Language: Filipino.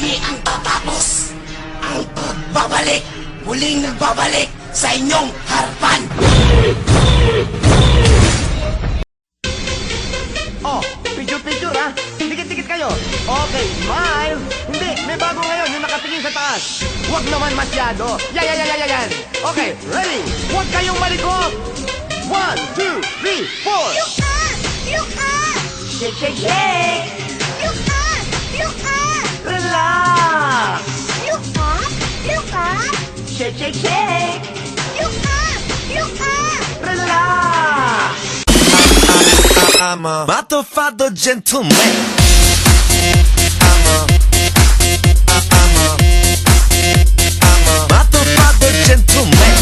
hindi ang tatapos. Ang pagbabalik, muling nagbabalik sa inyong harapan. Oh, picture-picture ha. Dikit-dikit kayo. Okay, smile. Hindi, may bago ngayon yung nakatingin sa taas. Huwag naman masyado. Yan. Okay, ready? Huwag kayong malikot. 1, 2, 3, 4. Look up! Shake, shake, shake. Look up! Look up! Relax. Look up! Look up! Shake, shake, shake. Look up! Look up! Relax. I'm a motherfucker gentleman. I'm a motherfucker gentleman.